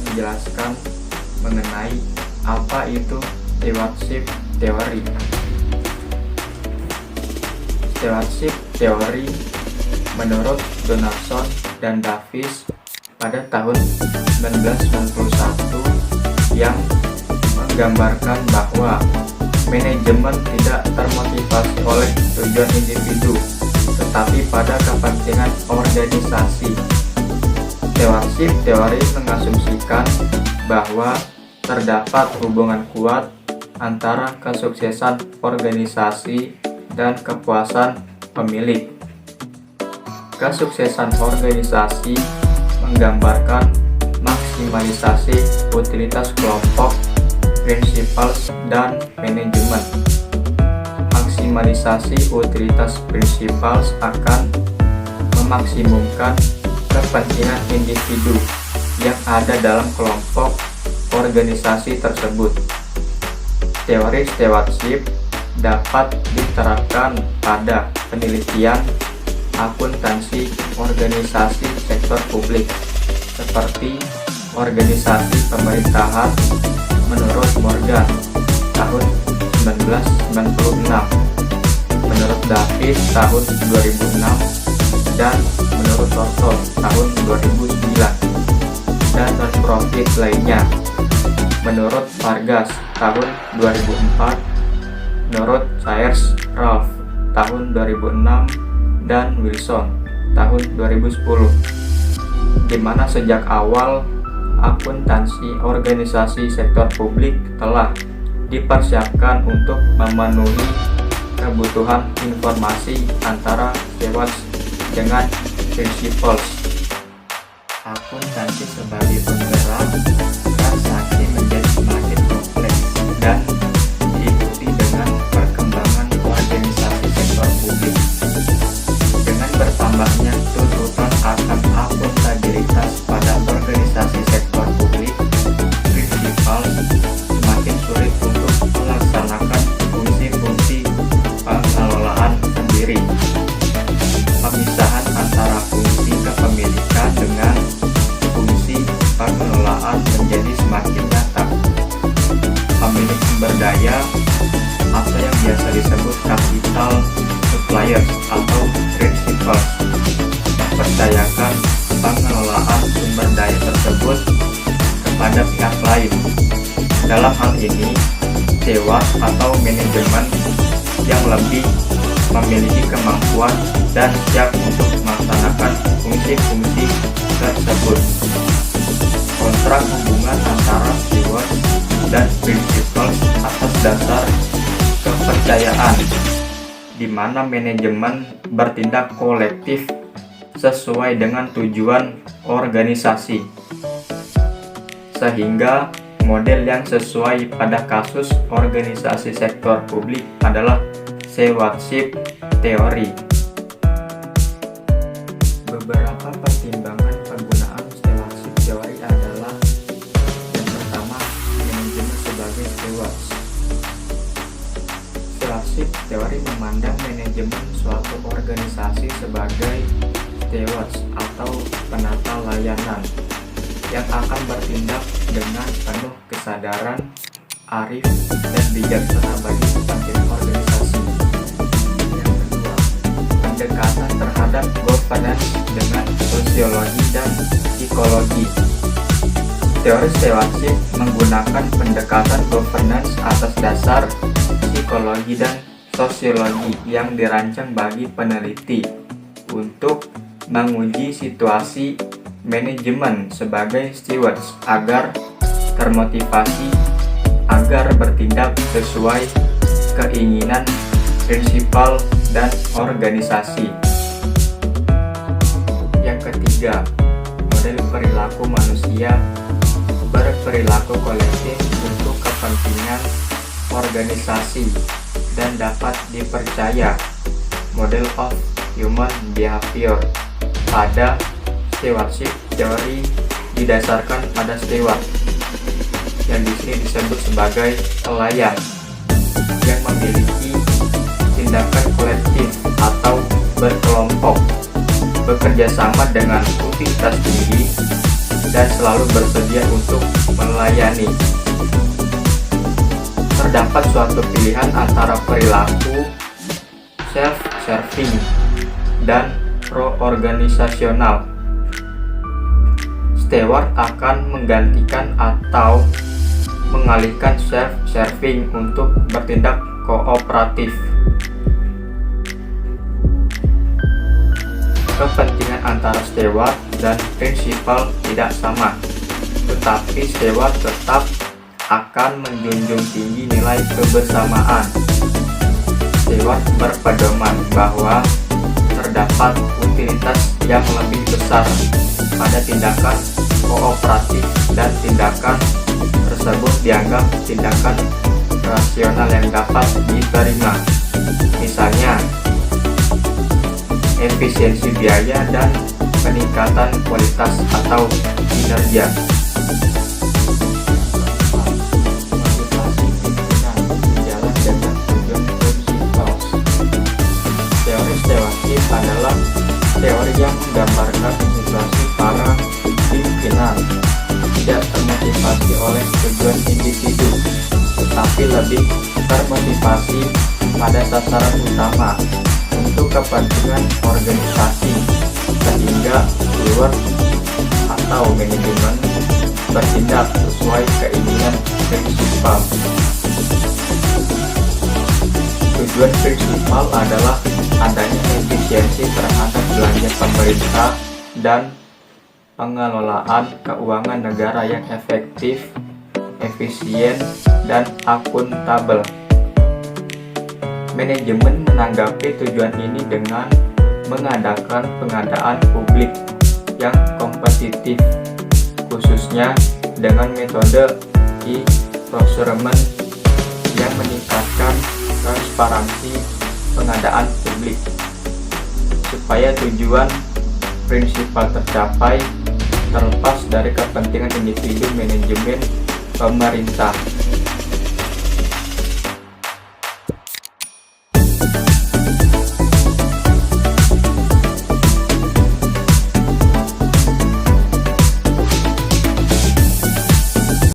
menjelaskan mengenai apa itu stewardship theory. Stewardship theory menurut Donaldson dan Davis pada tahun 1991 yang menggambarkan bahwa manajemen tidak termotivasi oleh tujuan individu, tetapi pada kepentingan organisasi. Stewardship theory mengasumsikan bahwa terdapat hubungan kuat antara kesuksesan organisasi dan kepuasan pemilik. Kesuksesan organisasi menggambarkan maksimalisasi utilitas kelompok, principles, dan manajemen. Maksimalisasi utilitas principles akan memaksimumkan kepentingan individu yang ada dalam kelompok organisasi tersebut. Teori stewardship dapat diterapkan pada penelitian akuntansi organisasi sektor publik seperti organisasi pemerintahan menurut Morgan tahun 1996, menurut Davis tahun 2006, dan menurut Thornton tahun 2009, dan non-profit lainnya menurut Vargas tahun 2004, menurut Sayers Ralph tahun 2006, dan Wilson tahun 2010, di mana sejak awal akuntansi organisasi sektor publik telah dipersiapkan untuk memenuhi kebutuhan informasi antara stewards dengan principles. Akuntansi sebagai penggerak transaksi menjadi semakin kompleks dan diikuti dengan perkembangan organisasi sektor publik. Dengan bertambahnya tuntutan akan akuntabilitas pada organisasi sektor publik, principles semakin sulit untuk melaksanakan fungsi-fungsi pengelolaan sendiri. Pemisahan antara fungsi kepemilikan dengan fungsi pengelolaan menjadi semakin nyata. Pemilik sumber daya atau yang biasa disebut capital suppliers atau principals mempercayakan pengelolaan sumber daya tersebut kepada pihak lain. Dalam hal ini, steward atau manajemen yang lebih memiliki kemampuan dan siap untuk melaksanakan fungsi-fungsi tersebut. Kontrak hubungan antara steward dan principals atas dasar kepercayaan, di mana manajemen bertindak kolektif sesuai dengan tujuan organisasi. Sehingga model yang sesuai pada kasus organisasi sektor publik adalah stewardship theory. Beberapa pertimbangan penggunaan stewardship theory adalah: yang pertama, manajemen sebagai stewards. Stewardship theory memandang manajemen suatu organisasi sebagai stewards atau penata layanan yang akan bertindak dengan penuh kesadaran, arif, dan bijaksana bagi kepentingan organisasi. Yang kedua, pendekatan terhadap governance dengan sosiologi dan psikologi. Teori stewardship menggunakan pendekatan governance atas dasar psikologi dan sosiologi yang dirancang bagi peneliti untuk menguji situasi manajemen sebagai stewards agar termotivasi agar bertindak sesuai keinginan prinsipal dan organisasi. Yang ketiga, model perilaku manusia berperilaku kolektif untuk kepentingan organisasi dan dapat dipercaya. Model of human behavior. Pada stewardship teori didasarkan pada steward yang di sini disebut sebagai pelayan yang memiliki tindakan kolektif atau berkelompok, bekerja sama dengan utilitas tinggi, dan selalu bersedia untuk melayani. Terdapat suatu pilihan antara perilaku self-serving dan pro-organisasional. Steward akan menggantikan atau mengalihkan self-serving untuk bertindak kooperatif. Kepentingan antara steward dan prinsipal tidak sama, tetapi steward tetap akan menjunjung tinggi nilai kebersamaan. Steward berpedoman bahwa terdapat utilitas yang lebih besar pada tindakan kooperatif dan tindakan tersebut dianggap tindakan rasional yang dapat diterima. Misalnya, efisiensi biaya dan peningkatan kualitas atau kinerja. Teori stewardship adalah teori yang menggambarkan situasi para pimpinan tidak termotivasi oleh tujuan individu, tetapi lebih termotivasi pada sasaran utama untuk kepentingan organisasi, sehingga steward atau manajemen bertindak sesuai keinginan prinsipal. Tujuan prinsipal adalah adanya efisiensi terhadap belanja pemerintah dan pengelolaan keuangan negara yang efektif, efisien, dan akuntabel. Manajemen menanggapi tujuan ini dengan mengadakan pengadaan publik yang kompetitif, khususnya dengan metode e-procurement yang meningkatkan transparansi pengadaan publik. Supaya tujuan prinsipal tercapai terlepas dari kepentingan individu, manajemen, pemerintah